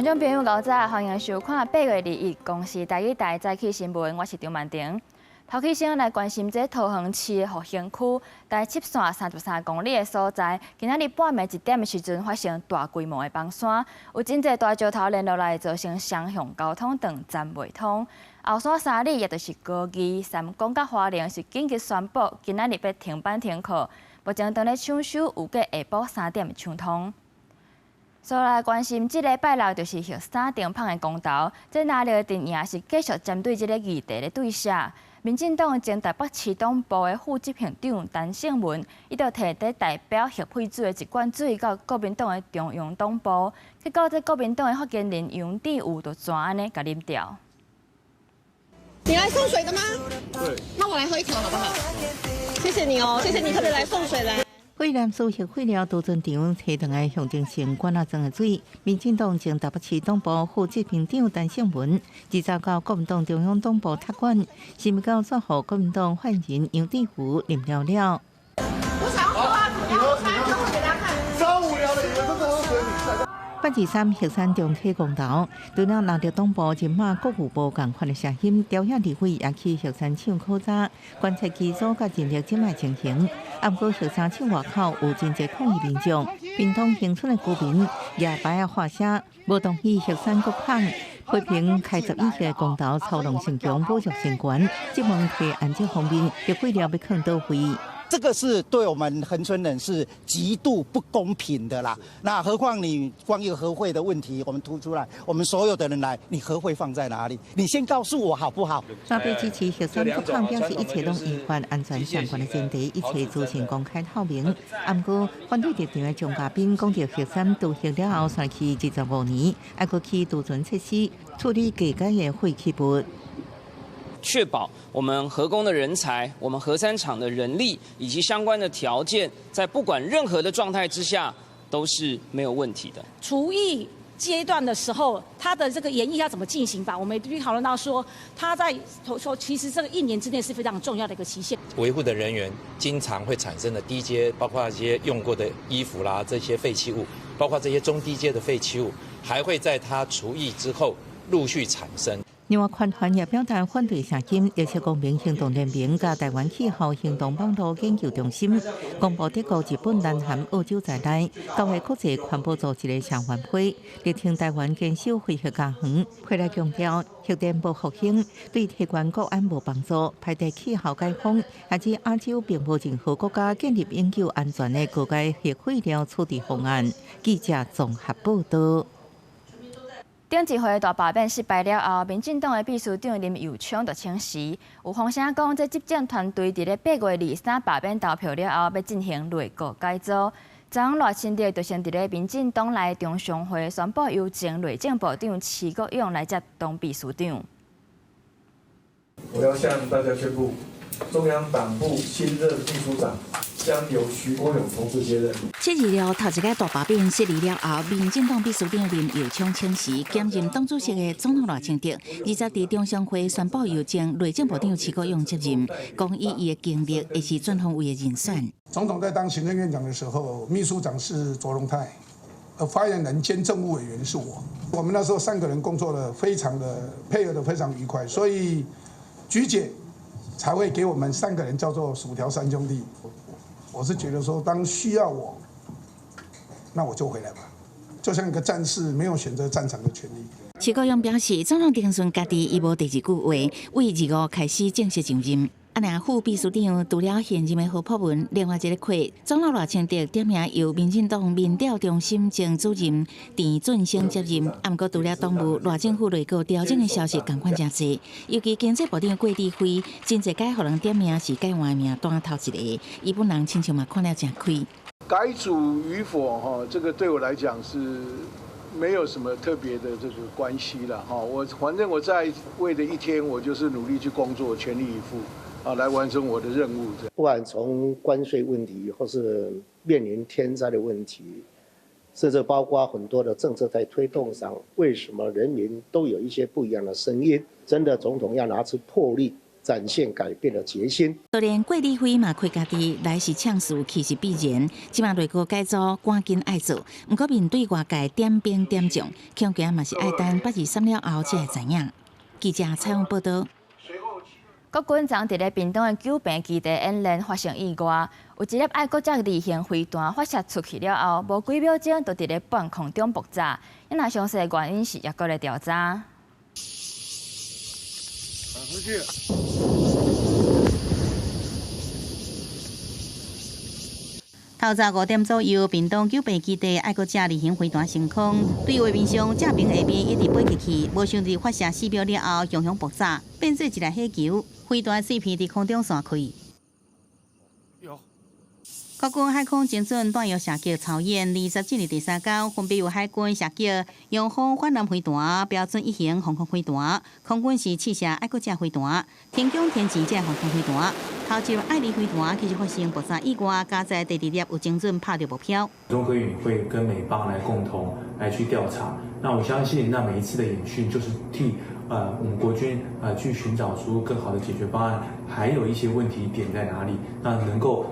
众朋友，早早欢迎收看8月2日公视台语台早起新闻，我是张曼婷。头起先来关心这桃园市的复兴区，在7线33公里的所在，今仔日半暝1点的时阵发生大规模的崩山，有真侪大石头连落来，造成双向交通等暂袂通。后山3里也就是高义、三公甲花莲是紧急宣布，今仔日要停班停课，目前正咧抢修，预计下晡3点抢通。所来关心，这礼拜六就是玉山顶碰的公投，这哪里的阵营是继续针对这个议题的对写。民进党前台北市党部的副执行长陈胜文，伊就摕在代表协会组的一罐水到国民党的中央党部，结果这国民党的发言人杨智有就怎安尼甲啉掉？你来送水的吗？对。那我来喝一口好不好？谢谢你哦，谢谢你特别来送水来。惠南苏协会了多阵场提上来象征性管仔庄的水，民进党前台北市党部副执行长陈胜文，二早到国民党中央党部踢馆，是咪到撮互国民党发言人杨智湖啉了了。我想要喝啊，你喝，给大家看。超无聊的，你们这都是水比赛。8月3日，玉山中体公投，除了拿着党部前马国务部共款的声音，调遐立委也去玉山抢考察，观察基组甲人力即卖情形。啊，不过玉山厂外口有真侪抗议民众，屏东恒春的居民也摆啊画写，无同意玉山国抗，批评开10以下的公投操弄成强侮辱人权。这问题安这方面，协会了要看到位。这个是对我们恒春人是极度不公平的啦。那何况你光一个和会的问题，我们突出来，我们所有的人来，你和会放在哪里？你先告诉我好不好？沙被支持玉山国抗表示，一切拢依法安全相关的前提，一切资讯公开透明。啊，不过反对立场的张嘉宾讲到玉山都行了后，算去25年，还阁去储存设施处理各界的废弃物。确保我们核工的人才、我们核三厂的人力以及相关的条件，在不管任何的状态之下都是没有问题的。除役阶段的时候，他的这个演绎要怎么进行吧？我们也必须讨论到说，他在说其实这个1年之内是非常重要的一个期限。维护的人员经常会产生的低阶，包括一些用过的衣服啦，这些废弃物，包括这些中低阶的废弃物，还会在他除役之后陆续产生。另外，款团也表达反对声音，要求公民行动联盟加台湾气候行动网络研究中心公布，德国、日本、南韩、澳洲在内9个国际环保组织的常委会，力挺台湾坚守废核家园。会来强调，核电不复兴对提高国安无帮助，排除气候解封，也指亚洲并无任何国家建立永久安全的国家核废料处理方案。记者综合报道。顶一回大罢免失败了后，民进党的秘书长林佑昌就请辞。有风声讲，这执政团队伫咧8月23罢免投票了后，要进行内阁改组。昨赖清德就先伫咧民进党内中常会宣布，由前内政部长徐国勇来接当秘书长。我要向大家宣布，中央党部新任秘书长将由徐国勇同志接任。7日了，头一个大罢免失利了后，民进党秘书长林佑昌请辞，兼任党主席的总统赖清德20日中常会宣布由前内政部长徐国勇接任，讲以伊的经历也是全方位的人选。总统在当行政院长的时候，秘书长是卓荣泰，发言人兼政务委员是我。我们那时候3个人工作的非常的配合的非常愉快，所以菊姐才会给我们3个人叫做薯条3兄弟。我是觉得说，当需要我，那我就回来吧，就像一个战士没有选择战场的权利。徐国勇表示，总统定顺家己已无第2句话，为2月开始正式上任。那副秘书长除了现任的何朴文，另外一个会总统赖清德点名由民进党民调中心前主任田俊升接任。不过除了党务，赖政府内阁调整的消息同款真多，尤其经济部长郭智辉，真侪届互人点名是改换名单头一个，伊本人亲像嘛看了真开。改组与否哈，这个对我来讲是没有什么特别的这个关系了哈。反正我在为的一天，我就是努力去工作，全力以赴。来完成我的任务。不管从关税问题，或是面临天灾的问题，甚至包括很多的政策在推动上，为什么人民都有一些不一样的声音？真的，总统要拿出魄力，展现改变的决心。就连郭理辉嘛，开家己来时呛事其实必然，即马内阁改组赶紧爱做，不过面对外界点兵点将，恐惊嘛是爱等8月3了后才会知影。记者采访报道。国军昨伫咧屏东的九平基地演练发生意外，有一粒爱国者2型飞弹发射出去了后，无几秒钟就伫咧半空中爆炸。因那详细原因是也搁咧调查。透早5点左右，屏东九平基地爱国者2型飞弹升空，对画面上正面下边一直飞进去，无想到发射4秒了后，熊熊爆炸，变做一粒火球，飞弹碎片伫空中散开。国军海空精准弹药射击操演27日第3天，分别由海军射击用户反舰飞弹、标准1型防空飞弹，空军是试射爱国者飞弹、天宫天骑者防空飞弹。头一粒爱丽飞弹其实发生爆炸意外，加在第2粒有精准拍到目标。中科院会跟美邦来共同来去调查。那我相信，那每一次的演训就是替我们国军去寻找出更好的解决方案，还有一些问题点在哪里，那能够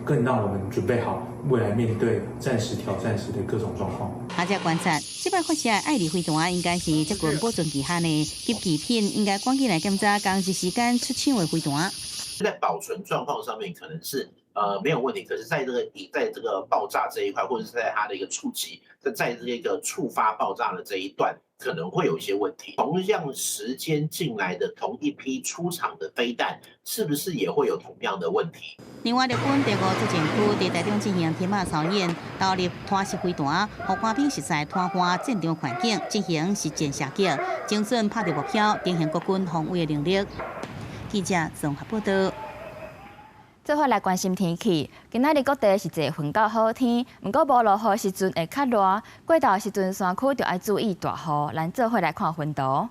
更让我们准备好未来面对战时挑战时的各种状况。学者观察，这摆发射爱丽飞弹应该是接近保存期限的急技品，应该赶紧来检查当时时间出厂的飞弹。在保存状况上面可能是没有问题，可是在这个爆炸这一块，或者是在它的一个触及，在这个触发爆炸的这一段，可能会有一些问题。同样时间进来的同一批出厂的飞弹，是不是也会有同样的问题？另外，日本第5作战区伫台中进行天马操演，投入拖式飞弹，互官兵实在拖换战场环境，进行实战射击，精准拍到目标，展现国军防卫的能力。记者综合报道。最后来关心天气，今仔日各地是一云到好天，不过无落雨时阵会较热，过昼时阵山区就要注意大雨。咱做伙来看云图。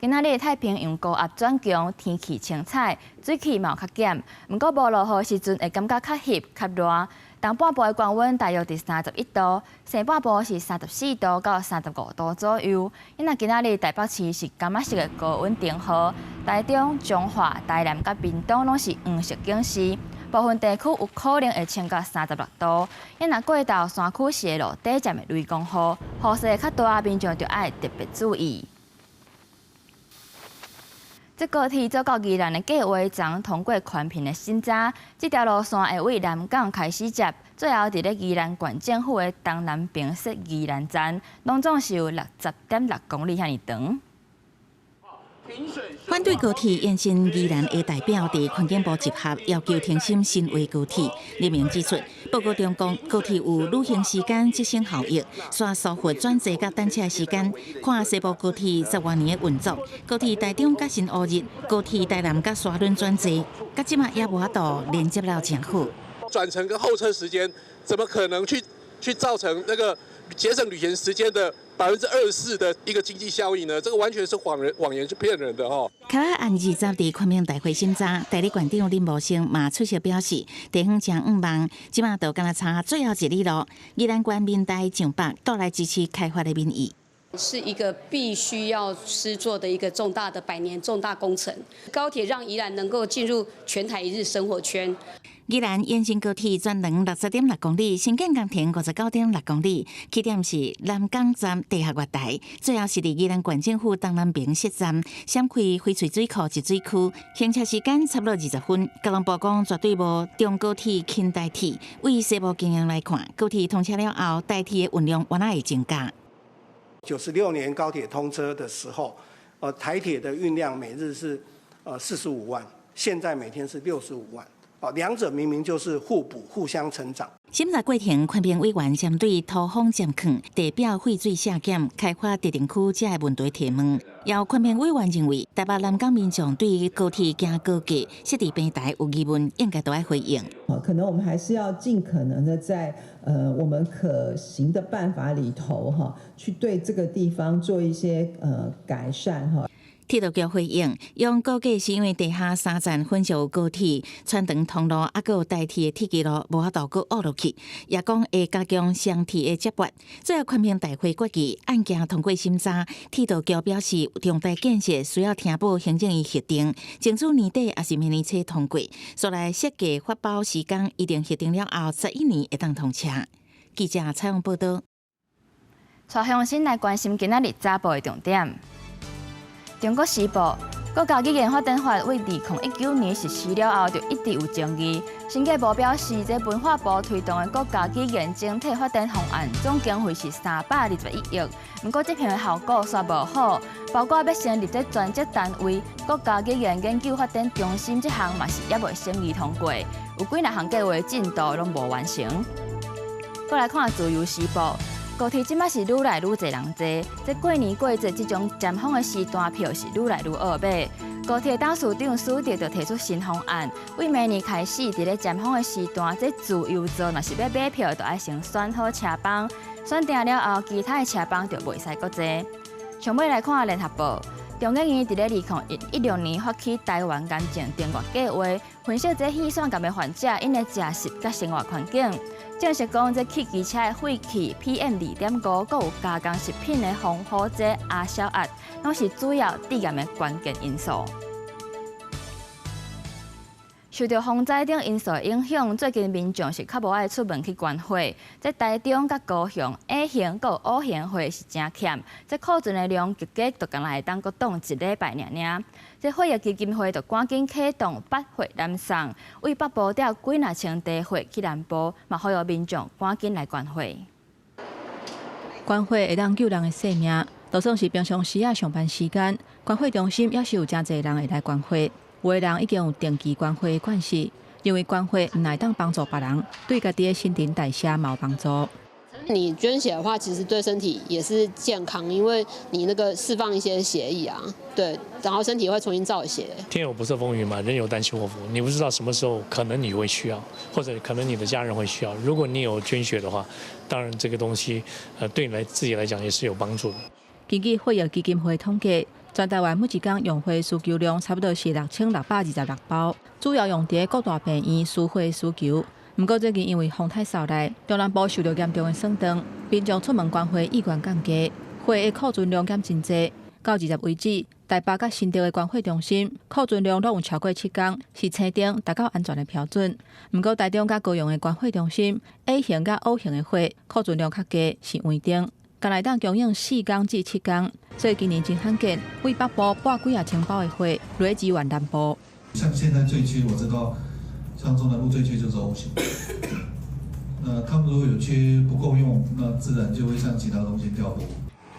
今仔日太平洋高压转强，天气清彩，水汽嘛有较减，不过无落雨时阵会感觉较翕较热。东半部的高温大约伫31度，西半部是34度到35度左右。因那今仔日台北市是柑仔色的高温灯号，台中、彰化、台南甲屏东拢是黄色警示。部分地区有可能会升到36度。因那过昼山区是会落短暂的雷公雨，雨势较大，民众就要特别注意。这高铁走到宜兰的计划，将通过宽屏的新闸，这条路线会为南港开始接，最后伫咧宜兰县政府的东南平设宜兰站，拢总是有60.6公里遐尼长。反对高铁延伸宜兰的代表伫环境部集合，要求停审新划高铁。立明指出，报告中讲高铁有旅行时间节省效益，刷疏忽转坐甲等车的时间。看西部高铁10多年的运作，高铁台中甲新乌日，高铁台南甲沙仑转坐，甲即马也无法度连接了真好。转乘跟候车时间，怎么可能去造成那个节省旅行时间的24%的一个经济效益呢？这个完全是谎言，是骗人的哦。卡拉按20伫昆明大会审查，代理馆长林茂生嘛出席表示，地方将5万，即马就敢若差最后一里路，宜兰县民代上北倒来支持开发的民意。是一个必须要施作的一个重大的100年重大工程。高铁让宜兰能够进入全台一日生活圈。宜兰延伸高铁全长60.6公里，新建工程59.6公里，起点是南港站地下月台，最后是伫宜兰县政府东南边设站，闪开翡翠水库集水区，行车时间差不多20分。交通部讲绝对无中高铁轻代替，为西部经营来看，高铁通车了后，代替的运量原来会增加。96年高铁通车的时候，台铁的运量每日是45万，现在每天是65万。两者明明就是互补、互相成长。审查过程，昆明委员针对土方占坑、地表废水下减、开发特定区这个问题提问。由昆明委员认为，台北南港民众对于高铁行高架设置平台有疑问，应该都要回应。可能我们还是要尽可能的在我们可行的办法里头去对这个地方做一些改善铁道局回应，用估计是因为地下3站混淆高铁穿长通路，还有代替的铁轨路无法度搁挖落去，也讲会加强双铁的接驳。最后宽屏大会决议，案件通过审查。铁道局表示，重大建设需要听报行政院核定，争取年底也是明年初通过。所来设计发包时间一定核定了后11年会当通车。记者采访报道。带乡亲来关心今仔日早报的重点。中国时报，国家基建发展法为2019年实施了后，就一直有争议。新加坡表示，这文化部推动的国家基建整体发展方案总经费是321亿，不过这项的效果煞无好，包括要成立这专职单位国家基建研究发展中心，这项嘛是也未审议通过，有几项计划进度拢无完成。再来看自由时报。高铁即摆是愈来愈侪人坐，这过年过节这种尖峰的时段票是愈来愈好买。高铁董事长苏迪就提出新方案，为明年开始，伫咧尖峰的时段，这自由座若是要买票，就要先选好车帮，选定了后，其他的车帮就袂使搁坐。上尾来看联合报。中研院伫咧2016年发起台湾癌症订阅计划，分析这气栓癌的患者因的食食甲生活环境。证实讲，这汽机车的废气 PM2.5， 佮有加工食品的防腐剂亚硝胺，拢是主要致癌的关键因素。受到风灾等因素影响，最近民众是较无爱出门去观花。这台中、甲高雄 A 型、佮 O 型花是真欠，这库存的量极计就敢来当阁挡1礼拜尔。这花艺基金会就赶紧启动8花南送，为北部调几若千地花去南部，嘛呼吁民众赶紧来观花。观花会当救人的性命，就算是平常时上班时间，观花中心也是有真侪人会来观花。有的人已经有定期观花的惯势，因为观花唔来当帮助别人，对家己的新陈代谢嘛有帮助。你捐血的话，其实对身体也是健康，因为你那个释放一些血液啊，对，然后身体会重新造血。天有不测风云嘛，人有旦夕祸福，你不知道什么时候可能你会需要，或者可能你的家人会需要。如果你有捐血的话，当然这个东西对你自己来讲也是有帮助的。根据花艺基金会统计，全台湾每一天用花需求量差不多是6626包，主要用伫各大病院输花需求。不过最近因为风太扫来，中南部受到严重的霜冻，民众出门观花意愿降低，花的库存量减真济。到20为止，台北甲新竹的观花中心库存量拢有超过7天，是车顶达到安全的标准。不过台中甲高雄的观花中心 A 型甲 O 型的花库存量较低，是稳定。敢来当供应4天至7天，所以今年真罕见，为北部拨几啊千包的花来支援南部。像现在最缺，我知道，像中南部最缺就是 O 型。那他们如果有缺不够用，那自然就会向其他东西调拨。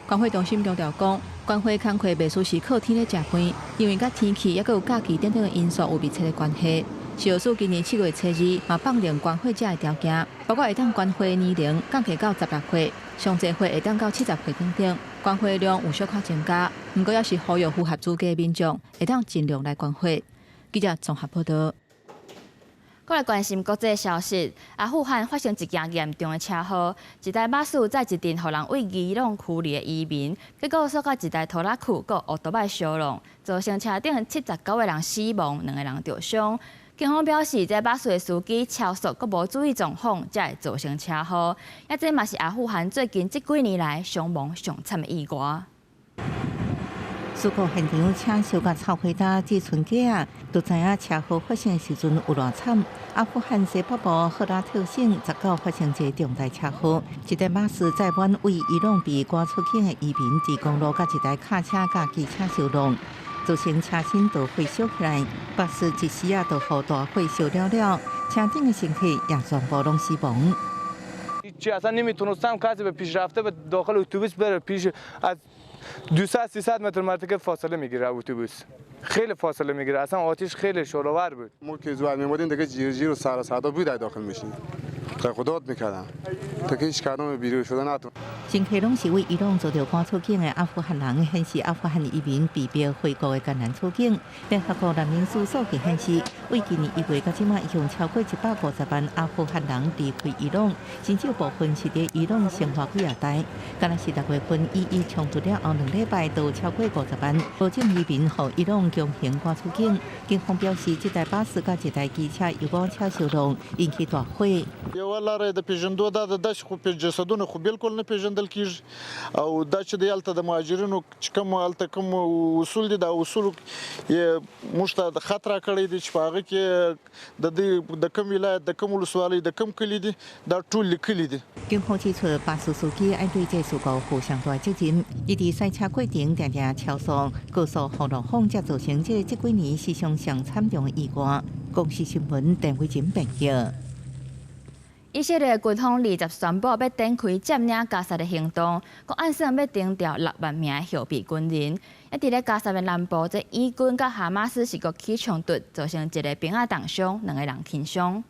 观花中心强调讲，观花工课袂输是靠天咧食饭，因为甲天气也佮有假期等等的因素有密切的关系。小数今年7月初2嘛放定观花者的条件，包括会当观花年龄降低到16岁，上侪花会当到70岁等等，观花量有小可增加。不过也是呼吁符合资格的民众会当尽量来观花。记者综合报道。过来关心国际消息，阿富汗发生一件严重的车祸，一台巴士载一阵互人为伊朗驱离的移民，结果所甲一台拖拉库佮奥多摆相撞，造成车顶79个人死亡，2个人受伤。警方表示，这巴士的司机超速佮无注意状况，才会造成车祸。这嘛是阿富汗最近这几年来伤亡上惨的意外。事故现场请小甲臭火搭至春假啊，就知影车祸发生时阵有偌惨。阿富汗西北部赫拉特省19发生一个重大车祸，一台巴士载满为伊朗被赶出境的移民，伫公路甲一台卡车甲机车相撞，造成车身都火烧起来，巴士一时啊就互大火烧了了，车顶的乘客也全部拢死亡。اصلا نمیتونستم کسی به پیشرفته به داخل اتوبوس بره پیش از 200-300 متر مرتبه فاصله میگیره اتوبوس خیلی فاصله میگیره اصلا آتش خیلی شعله‌ور بود ما که زود می‌بودیم دیگه جیر و سر صدا بود داخل میشیم 新克隆是为伊朗遭到赶出境的阿富汗人，显示阿富汗移民被逼回国的艰难处境。联合国难民署数据显示，为今年1月到即马，已经超过150万阿富汗人离开伊朗，甚至部分是在伊朗生活几代。敢若是6月份伊冲突了后2礼拜，都超过50万无证移民互伊朗强行赶出境。警方表示，这台巴士甲一台机车油锅车烧动，引起大火。یوه لاره د پیژندو دا د داسې خو جسدونه خو بالکل نه پیژندل کیږي او دا چې د هلته د مهاجرینو چې کوم هلته کوم اصول دي دا اصول یې موږ ته د خط راکړی دی چې په هغه کې د دې د کوم ولایت د کوم ولسوالۍ د کوم کلي دي دا ټول لیکلي دي。警方指出，巴士司机爱对这事故负上大责任，伊伫赛车过程常常超速，高速公路风才造成这几年史上上惨重的意外。公视新闻陈伟琴报道。以色列军方20宣布要展开占领加沙的行动，佮按算要征调6万名的后备军人。一伫咧加沙的南部，这以军佮哈马斯是个起冲突，造成一个兵仔重伤，2个人轻伤。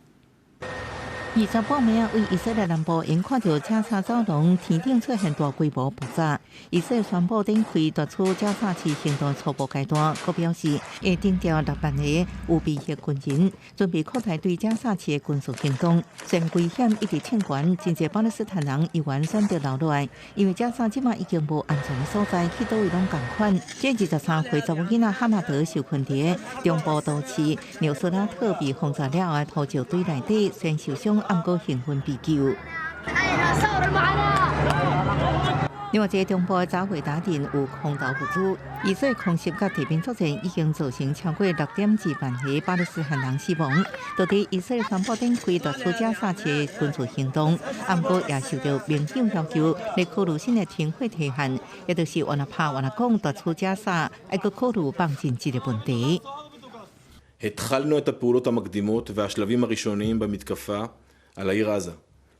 28暝为以色列南部因看到加沙走廊天顶出现大规模爆炸，以色列宣布展开夺取加沙市行动初步阶段。佮表示会征调6万个有备役军人，准备扩大对加沙市的军事行动。虽然危险一直称悬，真侪巴勒斯坦人依然选择留落来，因为加沙即马已经无安全的所在，去倒位拢共款。这23岁查某囡仔哈马德受困伫中部都市纽斯拉特被轰炸了后，突入队内底，虽然受伤。暗过幸运被救。另外，一个中部的早会打电有空投物资，以色列空袭甲地面作战已经造成超过6.2万个巴勒斯坦人死亡。到底以色列宣布展开夺取加沙市的军事行动，暗过也受到民众要求来考虑新的停火期限，也就是原来怕原来讲夺取加沙，还佫考虑放进这个问题。התחלנו את הפעולות המקדימות והשלבים הראשוניים במתקפה על העיר עזה.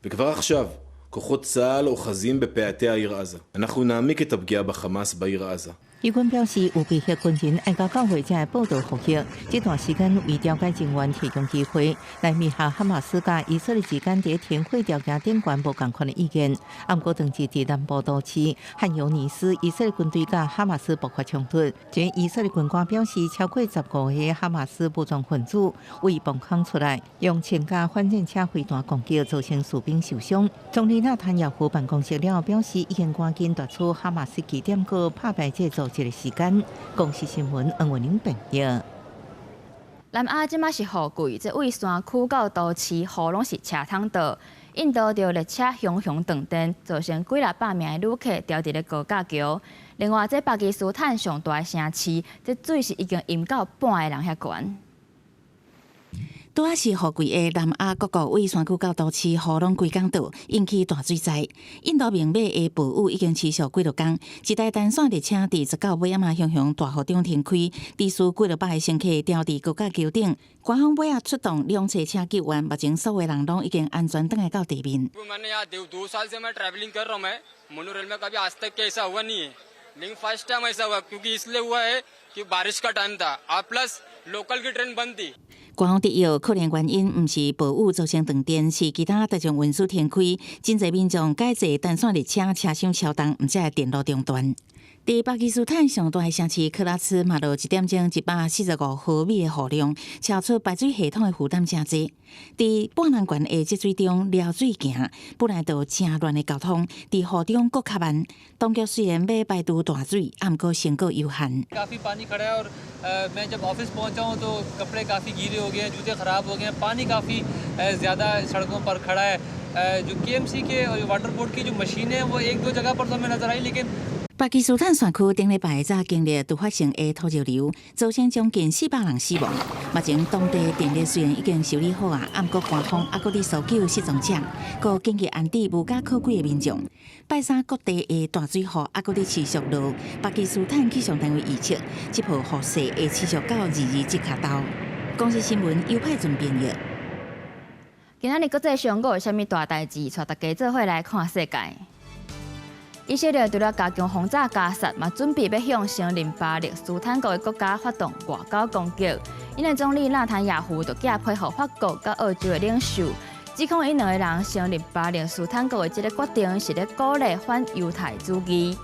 וכבר עכשיו, כוחות צה"ל אוחזים בפאתי העיר עזה. אנחנו נעמיק את הפגיעה בחמאס בעיר עזה. 以军表示，有备役军人会到9月才会报道复役。这段时间为调解人员提供机会，来灭下哈马斯甲以色列之间在停火条件顶悬无共款的意见。暗过同时伫南部都市汉尤尼斯，以色列军队甲哈马斯爆发冲突。前以色列军官表示，超过15个哈马斯武装分子为崩坑出来，用枪架、反战车飞弹攻击，造成士兵受伤。总理纳坦雅胡办公室了表示，已经赶紧夺取哈马斯据点，佮拍败这组。这个时间，公视新闻恩文玲报道。南亚即马是雨季，这为山区到都市雨拢是车通道。印度着列车熊熊断电，造成几百名的旅客掉伫咧高架桥。另外，这巴基斯坦上大的城市，这水是已经淹到半个人遐悬。拄仔是雨季的南亚各国为山区到都市雨拢规工倒，引起大水灾。印度明尾的暴雨已经持续几落天，一台单线列车伫19尾仔熊大雨中停开，致使几落百个乘客掉伫高架桥顶。官方尾仔出动2车车救援，目前所有人拢已经安全返来到地面。官方提到，可能原因毋是暴雨造成断电，是其他特种运输停开，真侪民众改坐单线列车，车厢超重，毋才会电路中断。伫巴基斯坦上大的城市克拉兹，嘛落1点钟145毫米的雨量，超出排水系统的负担真济。伫半南县的积水中撩水行，本来就真乱的交通，伫雨中搁较慢。当局虽然要排除大水，毋过成果有限。काफी पानी खड़ा है और मैं जब ऑफिस पहुंचा हूं तो कपड़े काफी गीले हो गए हैं, जूते खराब हो गए हैं, पानी काफी ज्यादा सड़कों पर खड़ा है। जो KMC के और वाटर बोर्ड की जो मशीनें हैं वो 1-2 जगह पर तो हमें नजर आई, लेकिन 巴基斯坦山区顶礼拜早经历突发性的土石流，造成将近400人死亡。目前当地电力虽然已经修理好啊，不过官方还搁伫搜救失踪者，搁紧急安置无家可归的民众。拜三各地的大水雨还搁伫持续落，巴基斯坦气象单位预测，这波雨势会持续到22日卡到。公视新闻优派准编译。今仔日国际上有啥物大代志，带大家做伙来看世界。以色列除了加强轰炸加沙，嘛准备要向声临巴勒斯坦国的国家发动外交攻击。因的总理纳坦雅胡就寄配合法国甲澳洲的领袖，指控因两个人成立巴勒斯坦国的这个决定是咧鼓励反犹太主义。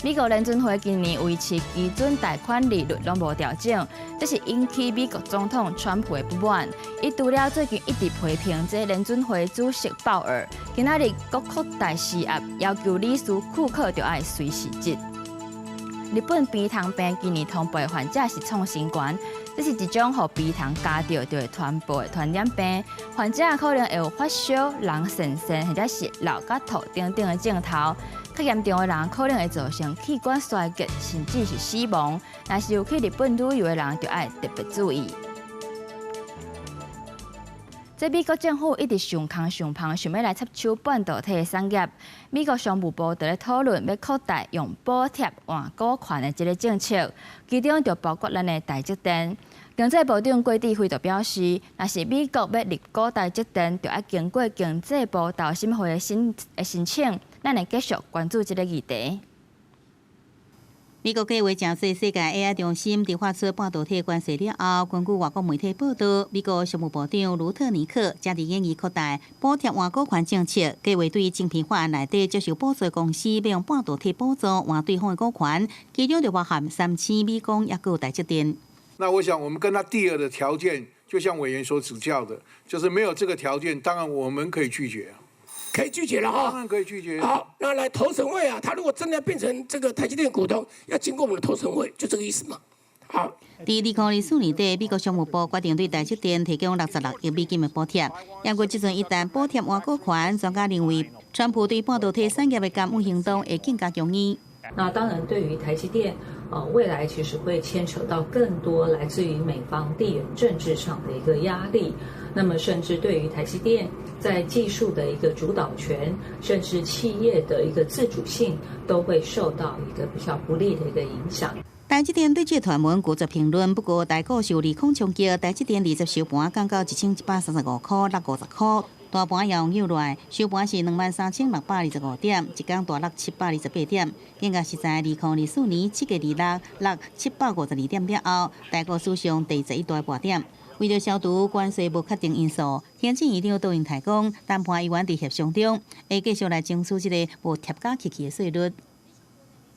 美国联准会今年维持基准贷款利率拢无调整，这是引起美国总统川普的不满。伊除了最近一直批评这联准会主席鲍尔，今仔日搁扩大施压，要求理事库克就要随时执。日本鼻糖病今年通报的患者是创新高，这是一种互鼻糖加着就会传播的传染病。患者可能会有发烧、人痠痠或者是流甲吐等等的症头。较严重的人可能会造成器官衰竭，甚至是死亡。若是有去日本旅游的人，就要特别注意。这美国政府一直上空上胖，想要来插手半导体产业。美国商务部在咧讨论要扩大用补贴换股权的这个政策，其中就包括咱的台积电。经济部长郭志辉就表示，若是美国要入股台积电，就要经过经济部投审会的申请。咱会继续关注这个议题。美国计划正式世界 AI 中心伫发出半导体关系了后，根据外国媒体报道，美国商务部长卢特尼克正伫研议扩大补贴换股权政策，计划对晶片法案内底接受补助公司要用半导体补助换对方的股权，其中就包含$3000，也有台积电。那我想，我们跟他第二的条件，就像委员所指教的，就是没有这个条件，当然我们可以拒绝。可以拒绝了哈，当然可以拒绝。好，那来投审会啊，他如果真的要变成这个台积电股东，要经过我们的投审会，就这个意思嘛。好。伫2024年底，美国商务部决定对台积电提供66亿美金的补贴。不过，即阵一旦补贴换股权，专家认为，川普对半导体产业的监管行动会更加强硬。那当然，对于台积电，未来其实会牵扯到更多来自于美方地缘政治上的一个压力。那么，甚至对于台积电在技术的一个主导权，甚至企业的一个自主性，都会受到一个比较不利的一个影响。台积电对这传闻故作评论，不过台股受利空冲击，台积电20收盘降到1135块，落50块。大盘也有扭来，收盘是23625点，一天大落728点。更加是在2024年7月26日落752点了后，台股史上第11大破点。为了消除关税不确定因素，行政院长杜英台讲，谈判依然伫协商中，会继续来争取这个无贴加起的税率。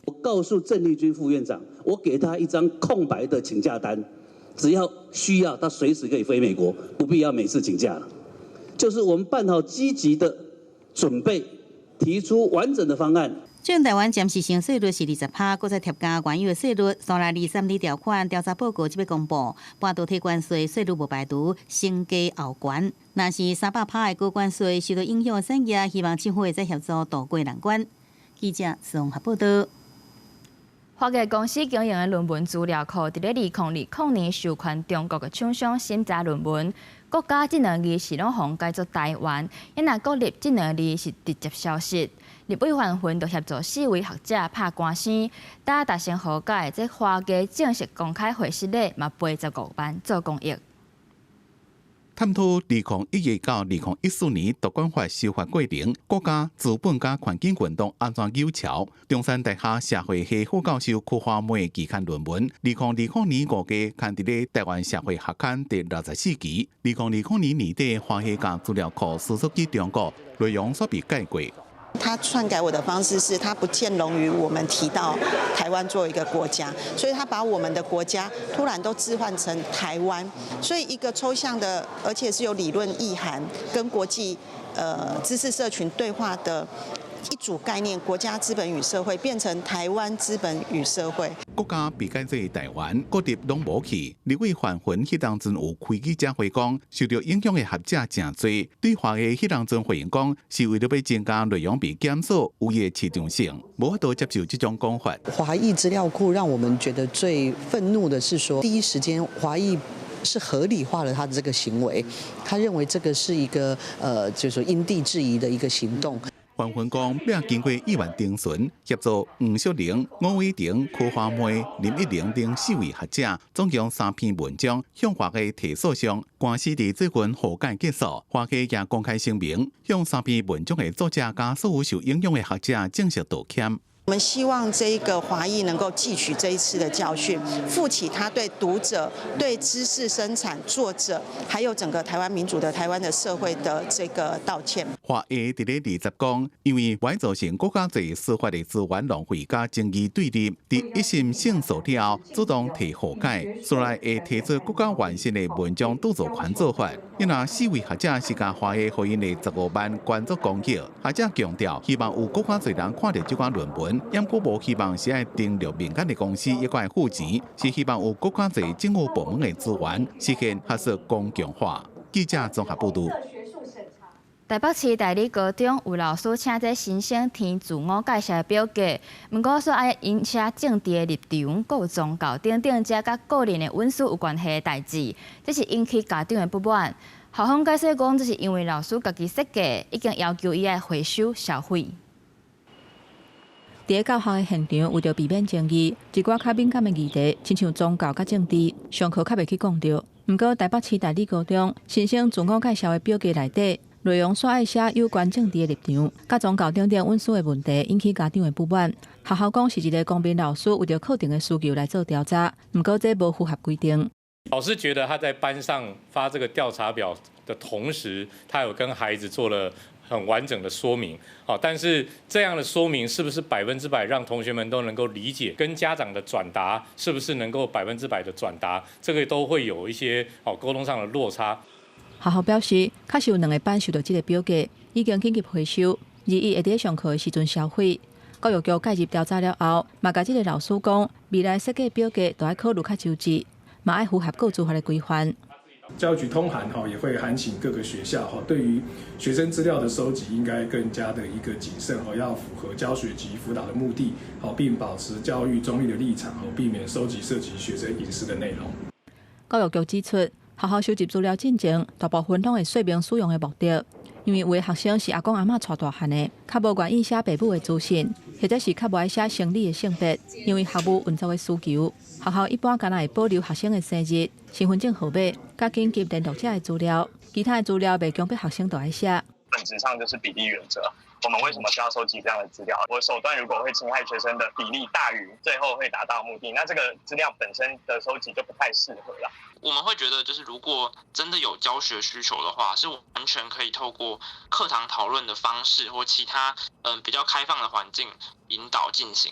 我告诉郑丽君副院长，我给他一张空白的请假单，只要需要，他随时可以飞美国，不必要每次请假了。就是我们办好积极的准备，提出完整的方案。像台湾暂时性税率是20%，搁再贴加原有的税率，三来232条款调查报告即要公布，半导体关税税率无排除升加后悬。若是300%的高关税受到影响的产业，希望政府会再协助渡过难关。记者宋合报道。华艺公司经营的论文资料库，伫咧2020年授权中国的厂商审查论文。国家这两字是拢互改作台湾，因若国立这两字是直接消失。立委范云就协助4位学者拍官司，达成和解。这华艺正式公开会室内嘛85万做公益。探讨2012到2014年独管法修法过程，国家资本加环境运动安怎有效？中山大学社会系副教授柯华梅期刊论文，2020年5月刊伫咧台湾社会学刊第64期，2020年年底华裔甲资料库输出去中国，内容所被改过。他篡改我的方式是，他不见容于我们提到台湾作为一个国家，所以他把我们的国家突然都置换成台湾，所以一个抽象的，而且是有理论意涵，跟国际知识社群对话的一组概念，国家资本与社会变成台湾资本与社会。国家被改做台湾，各地拢无去。立委范云迄当阵有开记者会讲，受到影响的学者真多。对华裔迄当阵回应讲，是为了要增加内容被检索，有伊的市场性，无法度接受这种讲法。华裔资料库让我们觉得最愤怒的是说，第一时间华裔是合理化了他的这个行为，他认为这个是一个就是说因地制宜的一个行动。范云讲，要经过议员丁纯协助黄淑玲、吴伟霆、柯华梅、林一玲等4位学者，总共3篇文章向华裔提诉上。官司伫最近和解结束，华裔也公开声明，向3篇文章的作者甲所有受影响的学者正式道歉。我们希望这一个华裔能够汲取这一次的教训，负起他对读者、对知识生产、作者，还有整个台湾民主的台湾的社会的这个道歉。华裔伫咧20讲，因为会造成国家侪司法的资源浪费甲争议对立，伫一审胜诉了后，主动提和解，所来会提出国家完善的文章著作权做法。因若4位学者是甲华裔互因的15万关注公益，学者强调，希望有更加侪人看到这款论文。因果无希望是爱登录民间的公司一块付钱，是希望有更加侪政府部门的资源实现学术公共化。记者综合报道。台北市大理高中有老师请这新生填自我介绍表格，不过说爱影射政治的立场、有宗教等等，这甲个人的隐私有关系的代志，这是引起家长的不满。校方解释讲，这是因为老师家己设计，已经要求伊爱回收销毁。伫教学的现场，为着避免争议，一寡较敏感的议题，亲像宗教甲政治，上课较袂去讲到。不过台北市大理高中新生自我介绍的表格内底，内容煞爱写有关政治的立场，甲宗教等等隐私的问题，引起家长的不满。学校讲是一个公平老师为着课程的需求来做调查，不过这无符合规定。老师觉得他在班上发这个调查表的同时，他有跟孩子做了很完整的说明，但是这样的说明是不是100%让同学们都能够理解？跟家长的转达是不是能够100%的转达？这个都会有一些沟通上的落差。学校表示，确实有2个班收到这个表格，已经紧急回收，2会伫上课的时阵销毁。教育局介入调查了后，嘛甲这个老师讲，未来设计表格都要考虑较周知，嘛要符合各自法的规范。教育局通函也会函请各个学校对于学生资料的收集应该更加的一个谨慎，要符合教学及辅导的目的，并保持教育中立的立场，避免收集涉及学生隐私的内容。教育局指出，学校收集资料进前，大部分拢会说明使用的目的，因为有的学生是阿公阿嬷带大汉的，较无愿意写爸母的资讯，或者是较无爱写生理的性别，因为学务运作的需求。学校一般敢若会保留学生的生日、身份证号码、甲紧急联络者的资料，其他的资料袂强迫学生都爱写。本质上就是比例原则。我们为什么需要收集这样的资料？我手段如果会侵害学生的比例大于最后会达到目的，那这个资料本身的收集就不太适合了。我们会觉得，就是如果真的有教学需求的话，是完全可以透过课堂讨论的方式或其他比较开放的环境引导进行。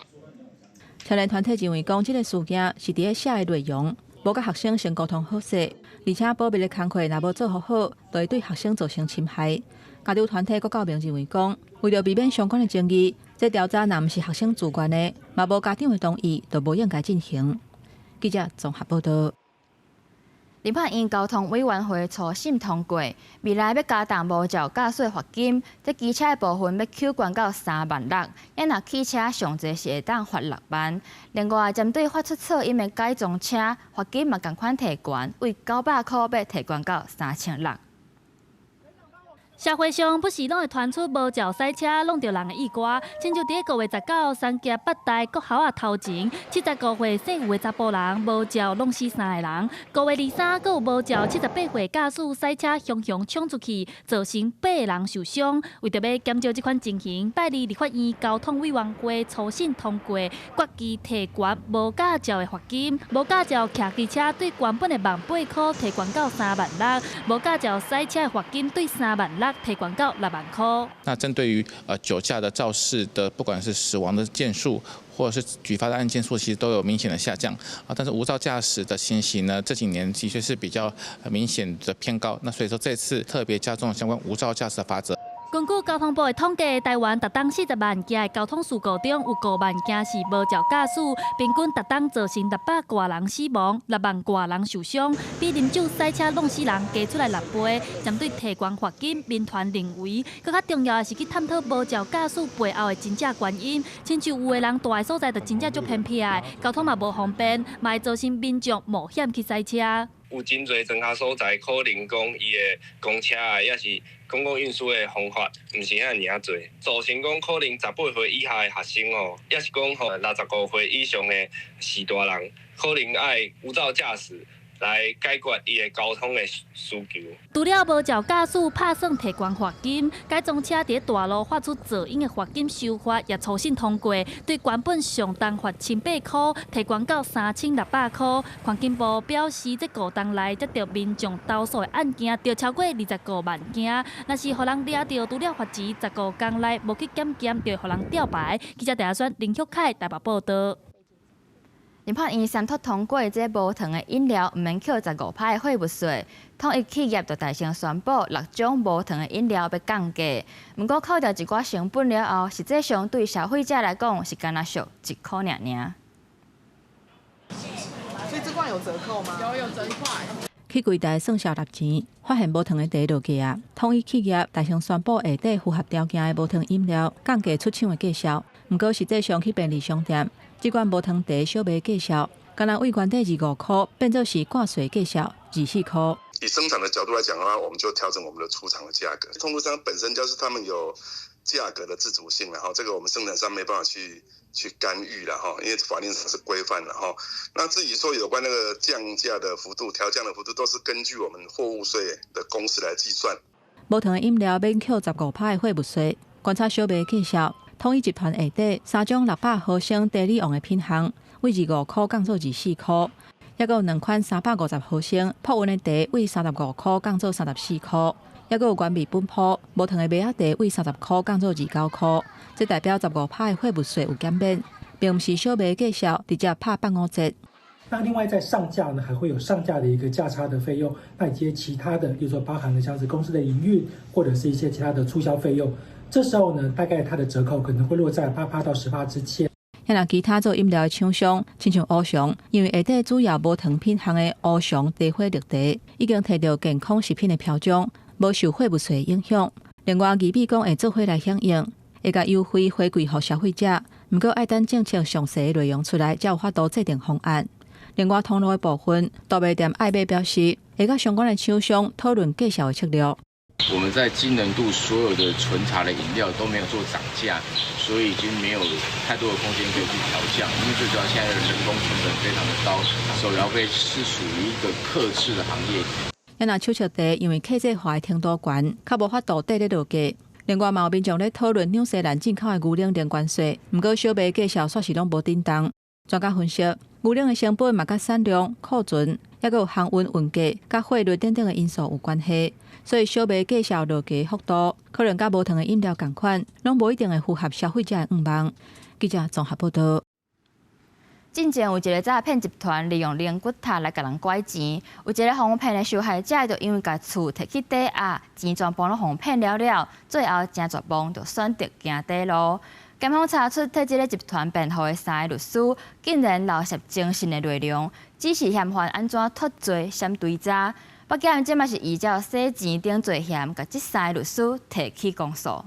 调研团体认为，讲这个事件是伫咧写的内容，无甲学生先沟通好势，而且保密的工作若无做好，就会对学生造成侵害。家长团体佮教明认为讲，为了避免相关的争议，这调查若毋是学生自愿的，嘛无家长的同意，就无应该进行。记者综合报道。立法院交通委员会初审通过，未来要加重无照驾驶罚金，这机车的部分要扣悬到3万6，因若汽车上侪是会当罚6万。另外，针对发出噪音的改装车，罚金嘛同款提悬，为900块要提悬到3600。社会上不时拢会传出无照驶车弄着人的意外，亲像伫5月19三峡北大国校仔头前，75岁姓吴的查甫人无照弄死3个人；5月23，阁有无照78岁驾驶驶车雄雄冲出去，造成8个人受伤。为着要减少这款情形，拜立法院交通委员会初审通过，决议提悬无驾照的罚金，无驾照骑机车对原本的18000块提悬到3万6，无驾照驶车的罚金对3万6。提悬到6万块。那针对于酒驾的肇事的，不管是死亡的件数，或者是举发的案件数，其实都有明显的下降啊。但是无照驾驶的情形呢，这几年的确是比较明显的偏高。那所以说这次特别加重相关无照驾驶的罚则。根据交通部的统计，台湾每当40万件的交通事故中，有5万件是无照驾驶，平均每当造成600多人死亡，6万多人受伤，比啉酒驶车弄死人加出来6倍。针对提悬罚金，民团认为，更较重要的是去探讨无照驾驶背后的真正原因。亲像有的人住的所在就真正足偏僻的，交通嘛无方便，嘛会造成民众冒险去驶车。有真侪庄下所在，可能讲伊的公车啊，也是公共运输的方法，毋是遐尔啊侪，造成讲可能18岁以下的学生哦，也是讲65岁以上的士大人，可能爱无照驾驶，来解决伊的交通的需求。除了无照驾驶拍算提悬罚金，改装车伫大路发出噪音的罚金修法也初审通过，对原本上重罚1800块，提悬到3600块。环境部表示，这5天内接到民众投诉的案件，就超过25万件。若是互人抓到除了罚钱，15天内无去检验，就会互人吊牌。记者陈选林旭凯台北报道。立法院三读通过这无糖的饮料唔免扣15%的废物税，统一企业就大声宣布6种无糖的饮料要降价。不过扣掉一寡成本了后，实际上对消费者来讲是干那俗1块尔。所以这罐有折扣吗？有折扣。去柜台算销6钱，发现无糖的茶落价，统一企业大声宣布下底符合条件的无糖饮料降价出厂的价销。不过实际上去便利商店，这罐无糖茶小卖价销，敢若为原底25块变做是挂税价销24块。以生产的角度来讲的话，我们就调整我们的出厂的价格。通路商本身就是他们有价格的自主性，然后这个我们生产商没办法去干预了哈，因为法令上是规范的哈。那至于说有关那个降价的幅度、调降的幅度，都是根据我们货物税的公式来计算。无糖的饮料免扣15%的废物税，观察小卖价销。统一集团下底3种600毫升茶里用的品项，为25块降做24块，也有2款350毫升泡温的茶，为35块降做34块，也有原味本铺无糖的麦芽茶，为30块降做29块。这代表15%的废物税有减免，并不是小卖价销，直接拍办5折。那另外在上架呢，还会有上架的一个价差的费用，那以及其他的，比如说包含了像是公司的营运，或者是一些其他的促销费用。这时候呢，大概它的折扣可能会落在8%到10%之间。那其他做饮料的厂商，亲像乌熊，因为下底主要无糖品项的乌熊茶花绿茶，已经摕到健康食品的标章，无受废物税影响。另外，宜比讲会做伙来响应，会甲优惠回馈予消费者，不过爱等政策详细内容出来，才有法度制定方案。另外，通路的部分，大卖店爱买表示，会甲相关的厂商讨论介绍的策略。我们在今年度所有的纯茶的饮料都没有做涨价，所以已经没有太多的空间可以去调降。因为最主要现在的人工成本非常的高，手摇杯是属于一个客制的行业。那手摇茶因为客制化的程度悬，较无法度低咧落价。另外，嘛有民众咧讨论纽西兰进口的牛奶零关税，不过小卖价销煞是拢无叮当。专家分析，牛奶的成本嘛甲产量、库存，也有航运运价、甲汇率等等的因素有关系。所以小卖价销落价幅度，可能甲无糖的饮料同款，拢无一定会符合消费者的愿望。记者综合报道。之前有一个诈骗集团利用灵骨塔来甲人拐钱，有一个被骗的受害者就因为甲厝摕去抵押，钱全部拢被骗了，最后真绝望，就选择行底路。检方查出替这个集团辩护的3个律师，竟然漏涉征信的内容，只是嫌犯安怎脱罪闪追查。北检即嘛是依照洗钱等罪嫌，甲这3个律师提起公诉。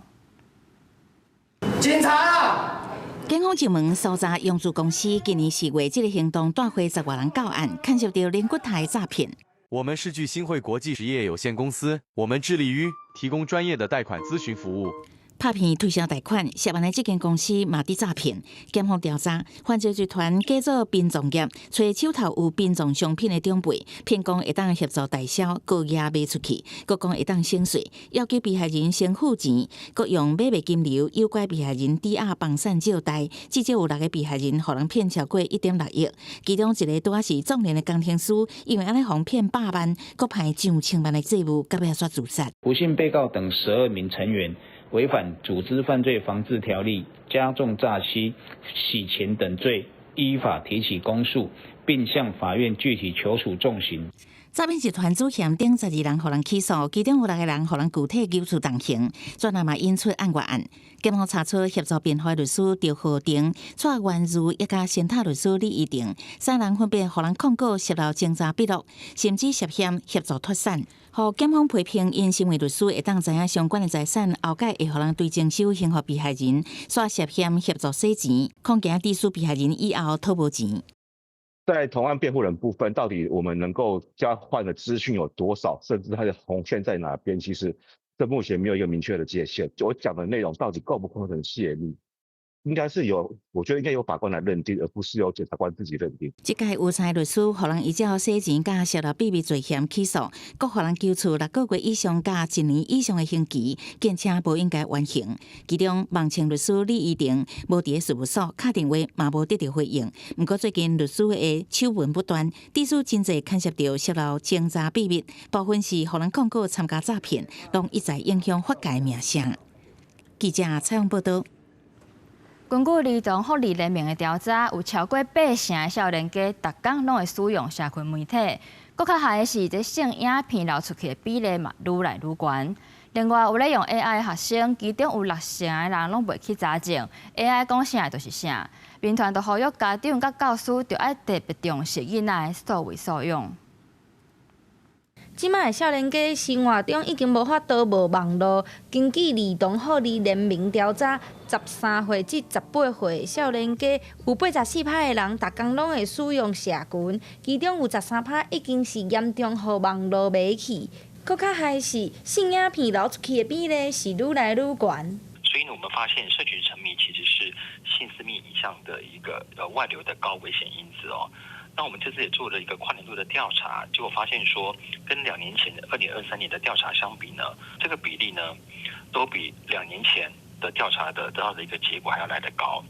警察啊！警方询问搜查永住公司今年4月这个行动带回10多人到案，牵涉到灵骨塔诈骗。我们是聚新汇国际实业有限公司，我们致力于提供专业的贷款咨询服务。拍骗推销贷款，涉案的这间公司嘛伫诈骗。检方调查，犯罪集团假做殡葬业，找手头有殡葬商品的长辈，骗讲会当协助代销，各押卖出去，各讲会当省税，要求被害人先付钱，各用买卖金流诱拐被害人抵押放散借贷，至少有6个被害人互人骗超过1.6亿，其中一个拄仔是壮年的工程师，因为安尼互骗100万，各派上千万的债务，到尾煞自杀。不幸被告等12名成员违反组织犯罪防治条例、加重诈欺、洗钱等罪，依法提起公诉，并向法院具体求处重刑。诈骗集团主嫌顶12人，互人起诉，其中有6个人互人具体求处重刑，专案嘛引出案外案。检方查出协助辩护律师赵浩庭、蔡元如一家先塔律师李义定3人分别互人控告泄露侦查笔录，甚至涉嫌协助脱产。互检方批评，因身为律师会当知影相关的财产，后盖会互人对征收刑罚被害人，所涉嫌协助洗钱，恐惊致使被害人以后讨无钱。在同案辩护人部分，到底我们能够交换的资讯有多少，甚至它的红线在哪边？其实这目前没有一个明确的界限。我讲的内容到底构不构成泄密？应该是我觉得应该由法官来认定，而不是由检察官自己认定。这届有才律师，互人依照洗钱甲涉入秘密罪嫌起诉，各互人求处6个月以上甲1年以上的刑期，见且无应该完刑。其中，网庆律师李依婷无伫事务所敲电话，嘛无得到回应。不过最近律师的丑闻不断，指出真侪牵涉到泄露侦查秘密，部分是互人控告参加诈骗，拢一再影响法界名声。记者采访报道。根据儿童福利联盟的调查，有超过8成的少年家逐工拢会使用社群媒体。更较害的是，这性影片流出去的比例嘛愈来愈悬。另外，有咧用 AI 的学生，其中有6成的人拢袂去查证 AI 讲啥就是啥。民团就呼吁家长甲教师着爱特别重视囡仔的所为所用。即摆的少年家生活中已经无法度无网络。根据儿童福利联盟调查，13岁至18岁少年家有84%的人逐工拢会使用社群，其中有13%已经是严重互网络迷去。更较害是性影片流出去的比例是愈来愈悬。所以呢，我们发现社群沉迷其实是性私密影像的一个外流的高危险因子哦。那我们这次也做了一个跨年度的调查，结果发现说，跟2年前的2023年的调查相比呢，这个比例呢，都比2年前的调查得到的一个结果还要来得高。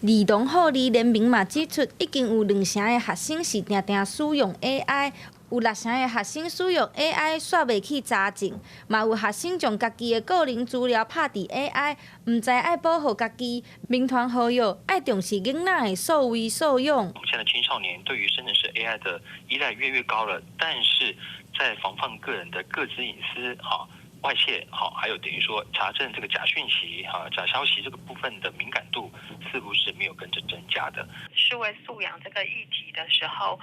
儿童福利联盟嘛指出，已经有2成的学生是定定使用 AI。有6成的学生使用 AI 煞袂去查证，嘛有学生将家己的个人资料拍伫 AI， 唔知爱保护家己。民团呼吁爱重视囡仔的所为所用。我们现在青少年对于生成式 AI 的依赖越高了，但是在防范个人的个资隐私外泄还有等于说查证这个假讯息假消息这个部分的敏感度似乎是没有跟着增加的。数位素养这个议题的时候，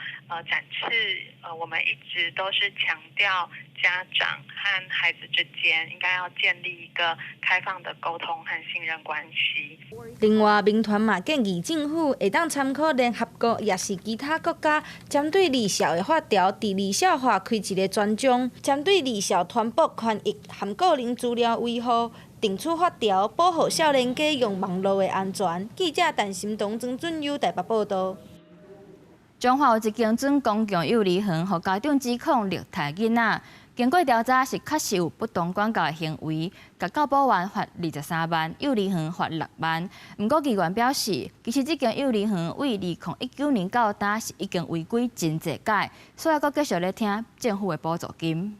展翅我们一直都是强调家长和孩子之间应该要建立一个开放的沟通和信任关系。另外，民团嘛建议政府会当参考联合国也是其他国家针对儿少的法条，伫儿少法开一个专章，针对儿少传播权益含个人资料维护，定出法条，保护少年家用网络的安全。记者陈心彤、曾俊佑台北报道。彰化有一间准公共幼儿园，互家长指控虐待囡仔。经过调查，是确实有不当管教的行为，甲教保员罚23万，幼儿园罚6万。不过，机关表示，其实这间幼儿园为2019年到今是已经违规真侪届，所以阁继续咧听政府的补助金。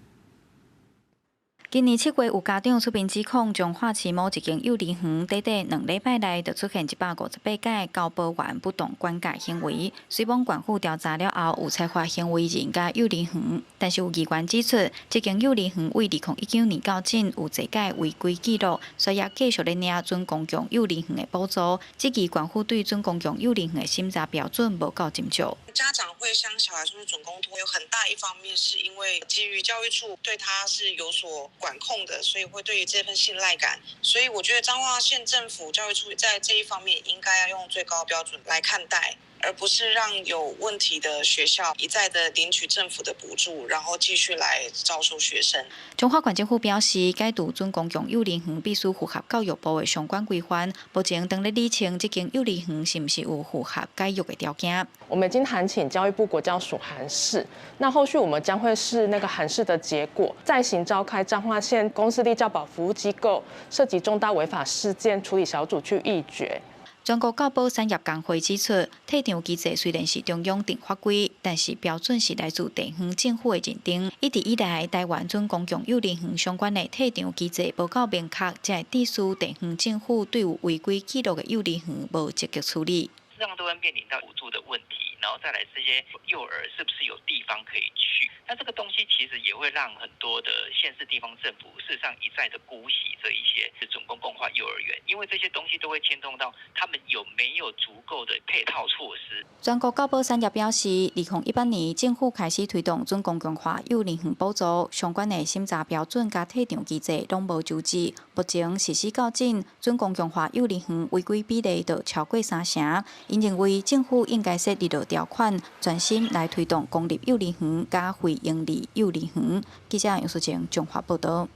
今年7月，有家长出面指控，彰化市某一间幼儿园短短2礼拜内就出现158件教保员不当管教行为。水邦管府调查了后，有采罚行为人甲幼儿园，但是有机关指出，这间幼儿园为2019年到今有侪届违规记录，所以也继续咧领准公共幼儿园的补助。这期管府对准公共幼儿园的审查标准无够斟酌。家长会向小孩说是准公托，有很大一方面是因为基于教育处对他是有所管控的，所以会对于这份信赖感。所以我觉得彰化县政府教育处在这一方面应该要用最高标准来看待，而不是让有问题的学校一再的领取政府的补助，然后继续来招收学生。彰化县政府表示，该度准公共幼儿园必须符合教育部的相关规范，目前当咧厘清这间幼儿园是不是有符合该育的条件。我们已经函请教育部国教署函释，那后续我们将会视那个函释的结果，再行召开彰化县公私立教保服务机构涉及重大违法事件处理小组去议决。全国教保产业工会指出，退场机制虽然是中央定法规，但是标准是来自地方政府的认定。一直以来，台湾准公共幼儿园相关的退场机制无够明确，才会致使地方政府对有违规记录的幼儿园无积极处理。这样都会面临到补助的问题，然后再来这些幼儿是不是有地方可以去？那这个东西其实也会让很多的县市地方政府事实上一再的姑息这一些准公共化幼儿园，因为这些东西都会牵动到他们有没有足够的配套措施。全国教保产业表示，2018年政府开始推动准公共化幼儿园补助，相关的审查标准甲退场机制拢无周知。目前实施到今，准公共化幼儿园违规比例就超过3成。因认为政府应该设立条款，专心来推动公立幼儿园加非营利幼儿园。记者杨淑晴综合报道。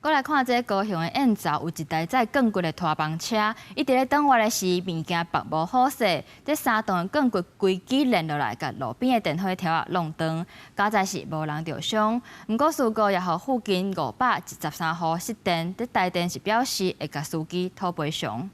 过来看这个高雄的燕巢，有一台载更贵的拖帮车，伊伫咧等我的时，物件白无好势，这3栋的更贵规矩连落来，甲路边的电火条弄断，加在是无人受伤。不过事故也互附近513户失电，这台电是表示会甲司机讨赔偿。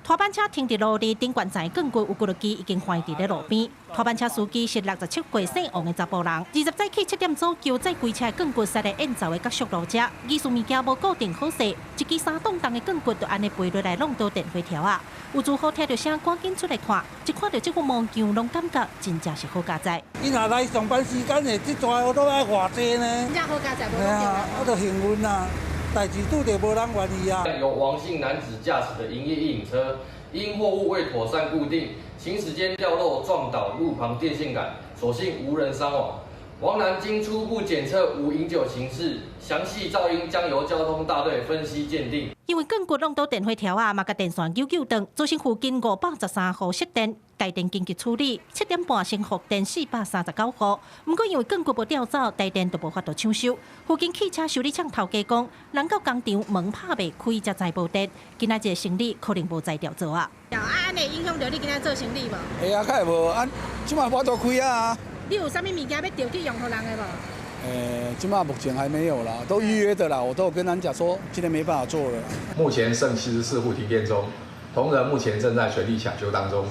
拖班车停伫路里，顶管载更贵有骨碌机已经坏伫咧路边。拖班车司机是67岁姓王的查甫人，20早起7点左右载规车更骨塞的燕巢的角速路者，疑似物件无固定好势，一支3栋重的更骨就安尼飞落来弄到电火条啊！有住户听到声赶紧出来看，一看到这副模样，拢感觉真正是好加载。伊若来上班时间的，这大都爱偌济呢？真正好加载，系啊，我就幸运啦。 代志拄着无人愿意啊！由王姓男子驾驶的营业一引车，因货物未妥善固定，行驶间掉落撞倒路旁电线杆，所幸无人伤亡。王男经初步检测无饮酒情事，详细噪音将由交通大队分析鉴定。因为更骨弄到电火条啊，嘛甲电线扭断，造成附近513户失电。 台电紧急处理，7点半先复电439户。不过因为更骨无调走，台电就无法度抢修。附近汽车修理厂头家讲，人到工厂门拍未开，才知无电。今仔日生理可能无再调做啊。安尼影响到你今仔做生理无？会啊，较会无啊，即马我都开啊。你有啥物物件要调去用互人的无？今马目前还没有啦，都预约的啦，我都有跟人讲说今天没办法做了。目前剩74户停电中，同仁目前正在全力抢修当中。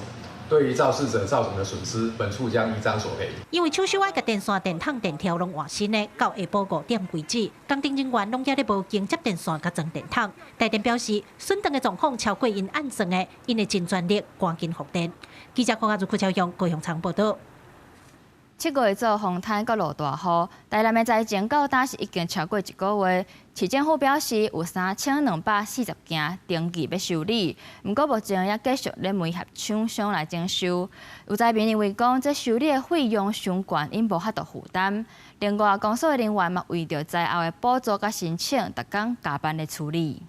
对于肇事者造成的损失，本处将依章索赔。因为抢修爱甲电线、电筒、电条拢换新的，到下晡5点为止，工程人员拢在咧无经接电线甲装电筒。台电表示，损电的状况超过因按算的，因会尽全力赶紧复电。记者柯家朱超雄高雄场报道。 7月做风台阁落大雨，台南的灾情到当时已经超过1个月。市政府表示有3240件登记要修理，不过目前也继续咧媒合厂商来征收。有灾民认为讲，这修理的费用上悬，因无法度负担。另外，公所的人员嘛为着灾后的补助甲申请，逐工加班咧处理。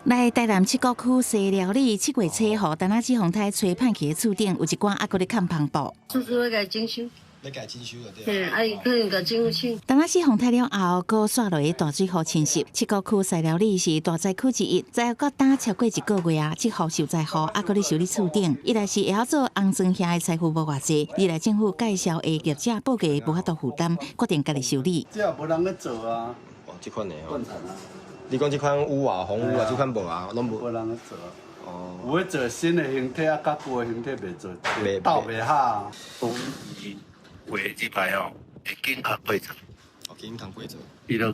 来台南七股区西寮里7月7号，丹仔市风台吹判起的厝顶有一寡还阁咧看篷布。厝要改征收，要改征收就对。伊可能甲征收。丹仔市风台了后，阁刷落的大水雨侵袭，七股区西寮里是大灾区之一。灾后到打超过1个月啊，这号受灾户还阁咧修理厝顶。一来是会晓做红砖遐的财富无偌济，二来政府介绍的业者报价无法度负担，决定家己修理。这也无人咧做啊。哦，这款的哦。断层啊。 你讲这款有啊，红有啊，这款无啊，拢无。无人咧做。哦。有咧做新的形体啊，甲旧的形体袂做，斗袂下。公司为这摆哦，会紧较规则。哦，紧较规则。伊就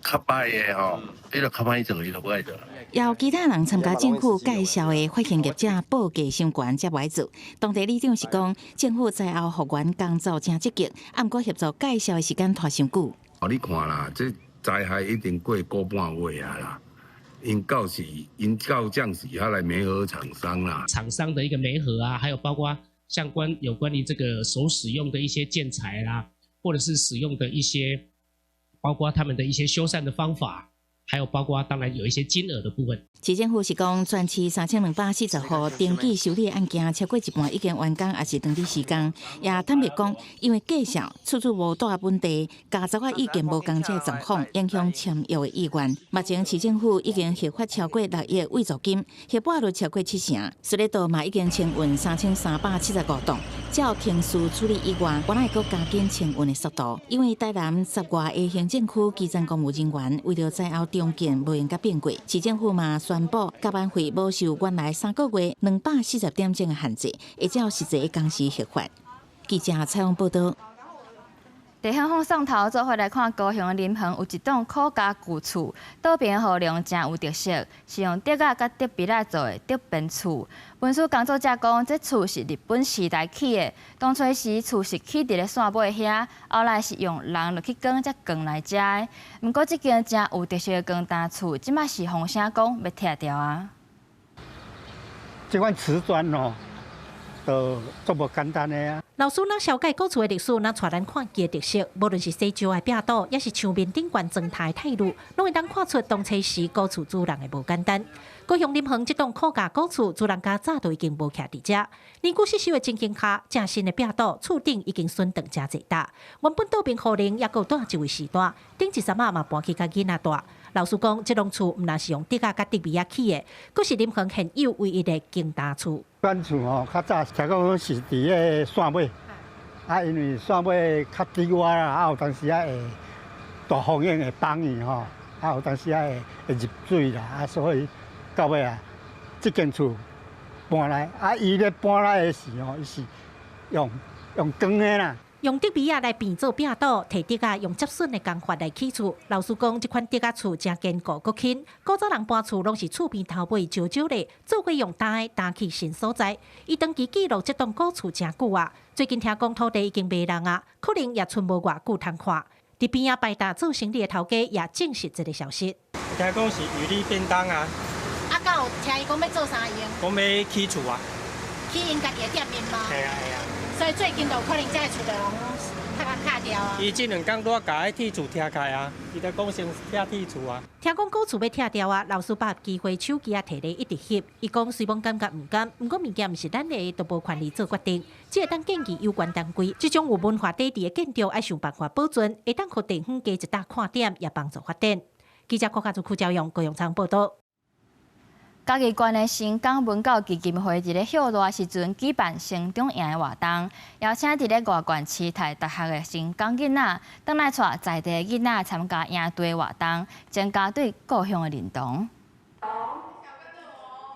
较歹的吼，伊就较歹做，伊就不爱做。邀其他人参加政府介绍的发现业者报价伤悬才袂做。当地里长是讲，政府灾后复原工作真积极，啊，毋过协助介绍的时间拖伤久。哦，你看啦，这。 灾害一定过个半月啊啦，因到这样时他来媒合厂商啦，厂商的一个媒合啊，还有包括有关于这个所使用的一些建材啦，或者是使用的一些，包括他们的一些修缮的方法。 还有包括当然有一些金额的部分。市政府是讲，全市3240户登记修理案件超过一半已经完工，也是当地施工。也坦白讲，因为介绍处处无大问题，家族意见无共这状况，影响签约的意愿。目前市政府已经核发超过6亿慰助金，核拨率超过70%。水利道嘛已经清运3375栋。照停事处理以外，我会阁加紧清运的速度，因为台南10外的行政区基层公务人员为了灾后 中建无用甲变过，市政府嘛宣布加班费无受原来3个月240点钟的限制，会照实际工时核发。记者采访报道。地向风送头，做伙来看高雄的林棚有一栋苦家旧厝，倒边的内容真有特色，是用竹仔甲竹篦仔做的竹编厝。文书工作者讲，这厝是日本时代起的，当初时厝是起伫咧线尾遐，后来是用人落去耕才耕来食的。不过这间真有特色的光单厝，即马是风声讲要拆掉啊。这款瓷砖哦，都足无简单的啊。 老师若了解古厝的历史，若带咱看其特色，无论是西周的壁刀，也是墙面顶悬砖塔的态度，拢会当看出当初时古厝主人的无简单。高雄林恒这栋高价古厝，主人家早就已经无徛伫遮。年久失修的情形下，正新的壁倒厝顶已经损断真侪大。原本倒边户龄也够带一位时代，顶一阵嘛搬去甲囡仔住。老实讲，这栋厝毋但是用竹甲竹尾仔起的，佫是林恒现有唯一的金大厝。咱厝吼较早听讲是伫个线尾，因为线尾较低洼啦，有当时会大风影会放伊吼，有当时会入水啦，所以到尾这间厝搬来，伊咧搬来的时吼，伊是用钢的啦。用竹尾仔来变做壁倒，摕竹仔用接榫的工法来起厝。老实讲，这款竹仔厝真坚固阁轻。古早人搬厝拢是厝边头尾少少的，做过用搭去新所在。伊长期记录这栋古厝真久啊。最近听讲土地已经卖人啊，可能也剩无偌久通看。伫边仔摆搭做生意的头家也证实这个消息。听讲是有利便当啊。敢有听伊讲要做啥用？讲要起厝啊。起因家己的店面吗？系啊。所以最近就有可能这个厝就卡掉啊！伊这2天都甲迄铁厝拆开啊，伊在讲先拆铁厝啊。听讲古厝要拆掉啊，老师把握机会手机摕咧一直翕。伊讲虽讲感觉唔甘，不过物件毋是咱的，都无权利做决定。只会当建议有关单位，这种有文化底蕴的建筑，要想办法保存，会当互地方加一搭看点，也帮助发展。记者柯家族赵阳、高永昌报道。嘉义县的新港文教基金会伫咧休热时阵举办城中营的活动，邀请伫咧外县市台大学的新港囡仔，等来带在地囡仔参加营队活动，增加对故乡的认同。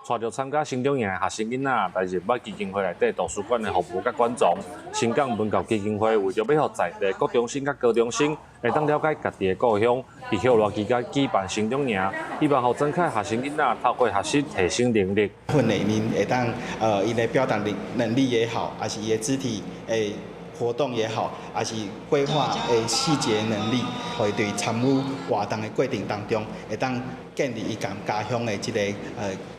带着参加新中营的学生囡仔来入捌基金会内底图书馆的服务甲馆藏。新港文教基金会为着要互在地国中生甲高中生会当了解家己的故乡，伫休热期间举办新中营，希望互增开学生囡仔透过学习提升能力。训练因会当伊的表达能力也好，还是伊的肢体活动也好，还是规划的细节能力，会对参与活动的过程当中，会当建立伊家乡的这个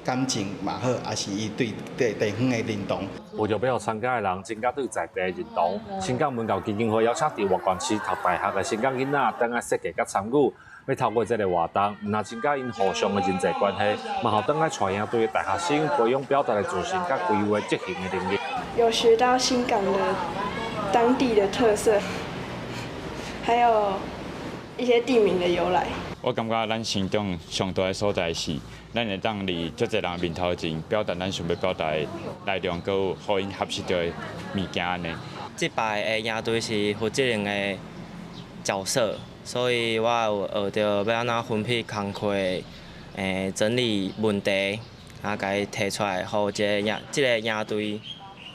感情嘛好，还是伊对地方的认同。为着要互参加的人增加对在地的认同，新港文教基金会邀请伫外县市读大学的新港囡仔，等下设计甲参与，要透过这个活动，唔但增加因互相的人际关系，嘛好等下带领对大学生培养表达的自信甲规划执行的能力。有学到新港的当地的特色，还有一些地名的由来。我感觉咱心中上大的所在是，咱会当伫足侪人面头前表达咱想要表达的内容，佮有互因合适到的物件安尼。这摆的营队是负责任的角色，所以我有学到要安怎分配工课，整理问题，啊，甲伊提出来，互这个营队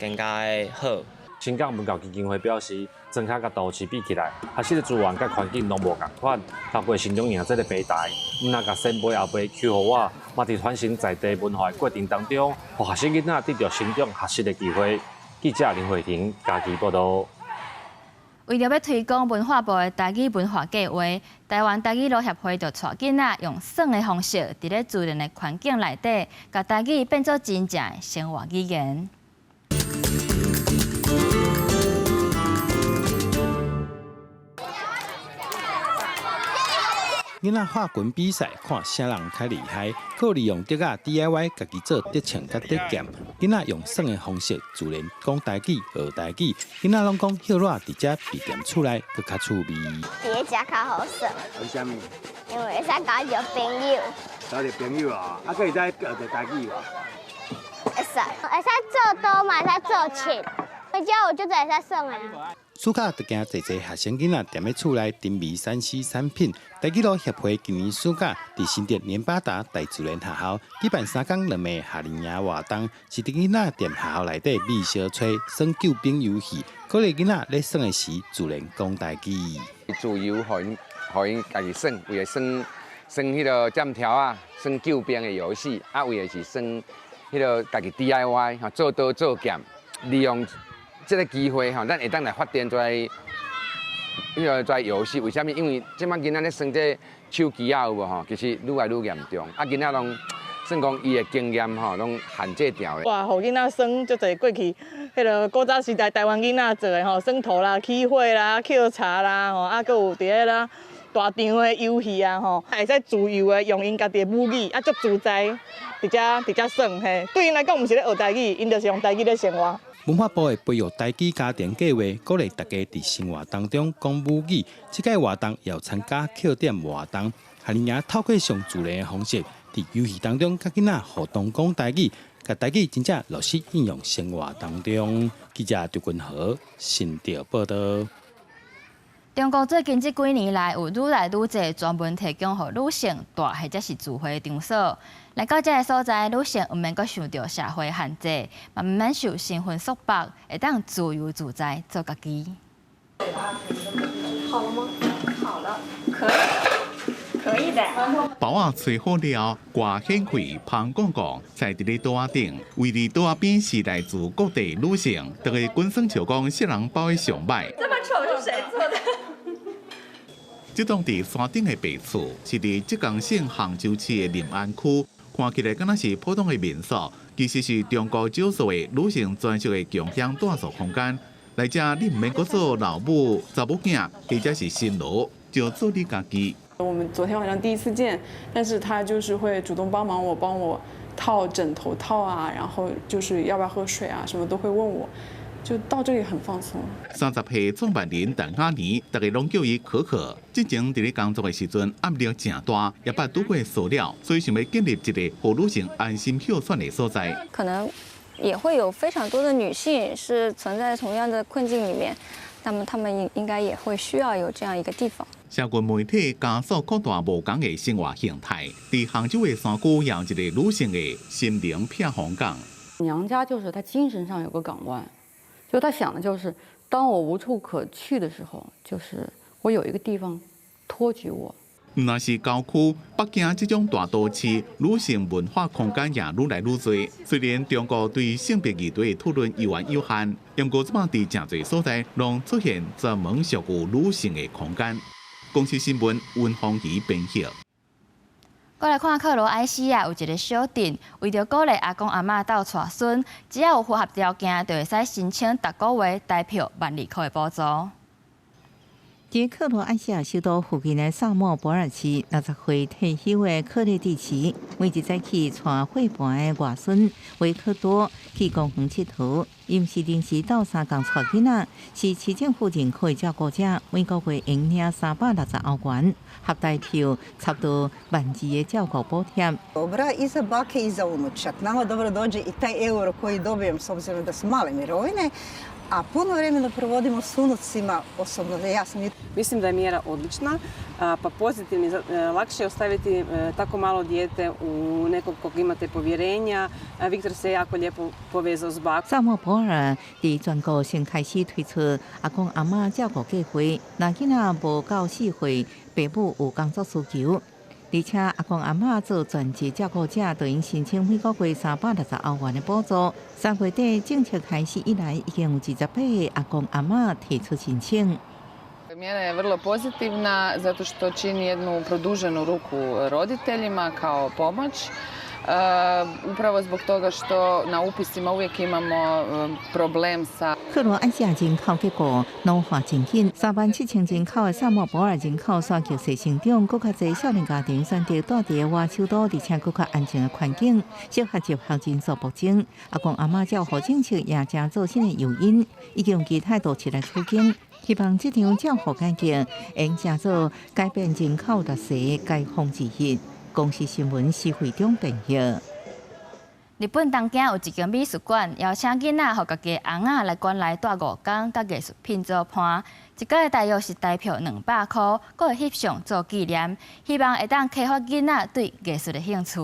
更加的好。新港文教基金会表示，庄脚甲都市比起来，学习的资源甲环境拢无共款。透过新中营这个平台，毋但甲先辈后辈求互我，嘛伫传承在地文化的过程当中，互学生囡仔得到成长学习的机会。记者林慧婷家己报道。为了要推广文化部的台语文化计划，台湾台语路协会就带囡仔用耍的方式，伫咧自然的环境内底，甲台语变做真正的生活语言。囡仔画拳比赛，看啥人较厉害。佫利用竹仔 DIY 家己做竹枪甲竹剑。囡仔用耍的方式，自然讲台语、学台语。囡仔拢讲休热伫遮闭店厝内，佫较趣味。伫遮较好耍。为什么？因为会使交着朋友。交着朋友啊，可以使学着台语啊。会使做刀嘛，会使做琴。回家有就会使耍啊。暑假就惊侪侪学生囡仔踮咧厝内珍味山西产品。台语路协会今年暑假伫新店联巴达大自然学校举办3天2夜夏令营活动，是伫囡仔踮学校内底米小吹、耍救兵游戏，鼓励囡仔咧耍的时自然讲台语。自由，互因家己耍，为了耍迄个剑条啊，耍救兵的游戏，为的是耍迄个家己 DIY 做刀做剑，利用这个机会咱会当来发展在游戏。为什么？因为即摆囡仔咧耍这手机有无其实愈来愈严重。囡仔拢算讲伊的经验拢限制掉的。哇，互囡仔耍足侪过去，迄个古早时代台湾囡仔做的耍土啦、起火啦、抾茶啦，佫有伫咧啦大场的游戏啊吼，会使自由的用因家己的母语，足自在，伫遮耍嘿。对因来讲，毋是咧学台语，因就是用台语咧生活。文化部的培育台语家庭计划，鼓励大家伫生活当中讲母语。这届活动也有参加扣点活动，下年也透过上自然的方式，伫游戏当中甲囡仔互动讲台语，甲台语真正落实应用生活当中。记者刘君豪新潮报道。中国最近这几年来，有愈来愈多专门提供予女性大或者是聚会场所。来到这个所在，女性毋免阁受到社会限制，慢慢受身份束缚，会当自由自在做家己。好了吗？好了，可以的。包啊吹好了，歌显开捧广告，在伫咧桌仔顶，围伫桌仔边是来自各地女性，都会滚酸笑讲色人包的上摆。这么丑是谁做的？这栋伫山顶的别墅，是伫浙江省杭州市的临安区，看起来敢若是普通的民宿，其实是中国少数的女性专属的共享住宿空间。来这你唔免阁做老母、查某囝，或者是新郎，就做你家己。我们昨天晚上第一次见，但是他就是会主动帮我套枕头套啊，然后就是要不要喝水啊，什么都会问我。就到这里很放松。30岁创办人邓雅妮，大家拢叫伊可可。之前伫咧工作的时阵，压力正大，也捌拄过塑料，所以想要建立一个让女性安心休喘的所在。可能也会有非常多的女性是存在同样的困境里面，那么她们应该也会需要有这样一个地方。社群媒体加速扩大无同的生活形态，伫杭州的山谷有一个女性的心灵避风港。娘家就是她精神上有个港湾。就他想的就是，当我无处可去的时候，就是我有一个地方托举我。若是郊区、北京这种大都市，女性文化空间也愈来愈多。虽然中国对性别议题的讨论依然有限，不过即摆伫真侪所在，拢出现专门属于女性的空间。公司新闻温芳怡编辑。过来看克罗埃西亚有一个小镇，为着鼓励阿公阿嬷斗带孙，只要有符合条件，就会使申请逐个月台票1,200块的补助。在克罗埃西亚首都附近的萨莫博尔市，60岁退休的克列蒂奇，每日早起带伙伴的外孙维克多去公园佚佗。因是临时到三港带囡仔，是市政府人口的照顾者，每个月应领360欧元，合台票差不多1,200的照顾补贴。Dobra i za bake i za unučak. Nama dobro dođe i taj euro koji dobijem s obzirom da su male mirovine. A puno vremena provodimo s unucima, osobno ja sam... Mislim da je mjera odlična, pa pozitivni, lakše je ostaviti tako malo dijete u nekog kog imate povjerenja. Viktor se jako lijepo povezao s bakom. 萨莫博尔伫全国先开始推出阿公阿嬷照顾计划，若囡仔无到4岁，父母有工作需求。而且阿公阿嬷做全职照顾者，就应申请每个月360欧元的补助。3月底政策开始以来，已经有28个阿公阿嬷提出申请。Mjera je vrlo pozitivna zato što čini jednu produženu ruku roditeljima kao pomoć. Upravo zbog toga što na upisima uvijek imamo problem sa... 克罗埃西亚人口结果老化真紧，37000人口的萨莫博尔人口刷剧势成长，更较侪少年家庭选择住伫外首都，而且更较安静的环境，适合接学人数暴增。阿公阿嬷照护政策也正做新的诱因，已经用其态度起来处境，希望这场照护改革能正做改变人口劣势解放之日。公司新闻施会长编译。日本东京有一间美术馆，邀请囡仔和家己翁仔来馆内住5天，甲艺术品做伴，一个大约是台票200块，阁会翕相做纪念，希望会当启发囡仔对艺术的兴趣。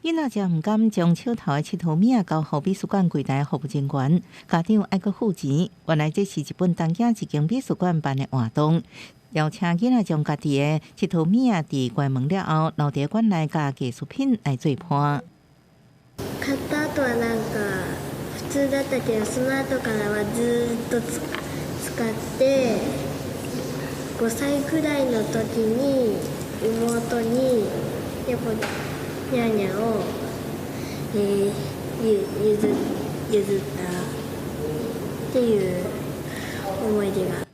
囡仔则唔敢将手头的佚佗物交予美术馆柜台服务人员，家长爱阁付钱。原来这是日本东京一间美术馆办的活动。邀请囡仔将家己的佚佗物伫关门了后，留伫馆内甲艺术品来做伴。買った後はなんか普通だったけど、その後からはずっと使って5歳くらいの時に妹に猫ニャーニャーを、譲ったっていう思い出が。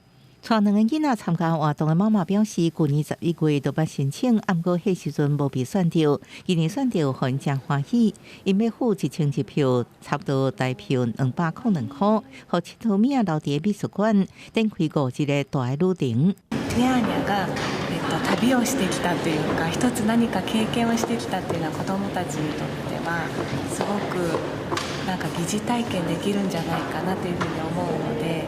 带2个囡仔参加活动的妈妈表示，去年11月就捌申请，不过迄时阵无被选到，今年选到，互因真欢喜。因要付1001票，差不多大票202块，互佚佗名留伫美术館，展開過一個大嘅旅程。ニャーニャが旅をしてきたというか、一つ何か経験をしてきたというのは子どもたちにとってはすごくなんか疑似体験できるんじゃないかなというふうに思うので、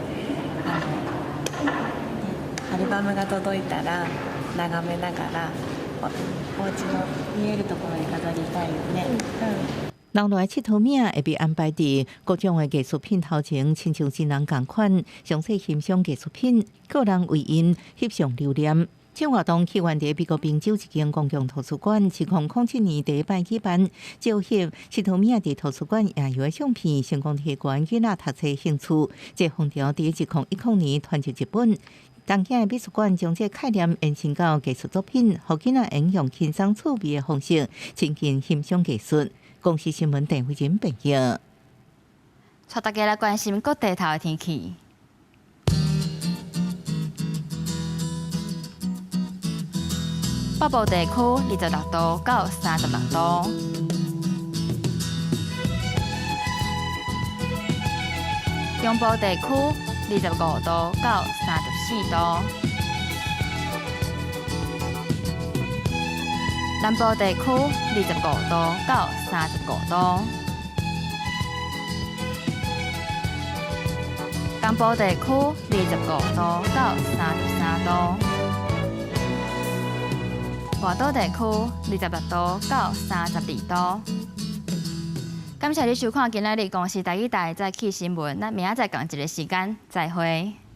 アルバムが届いたら眺めながらお家の見えるところに飾りたいよね。人来佚佗名会被安排伫各种的艺术品头前，亲像真人共款，详细欣赏艺术品，个人为因翕相留念。这活动起源伫美国宾州一间公共图书馆，2007年第一摆举办，招翕佚佗名伫图书馆野游的相片，成功提悬囡仔读册兴趣。这风潮伫2010年传入日本。东京的美术馆将这概念延伸到艺术作品，互囡仔用用轻松趣味的方式亲近欣赏艺术。公司新闻陈慧珍报道。带大家来关心各地头的天气。北部地区26度到36度，中部地区25度到34度，南部地区25度到35度，东部地区25度到33度。外岛地区26度到32度。感谢你收看今仔日公视台语台早起新闻，咱明仔载同一个时间再会。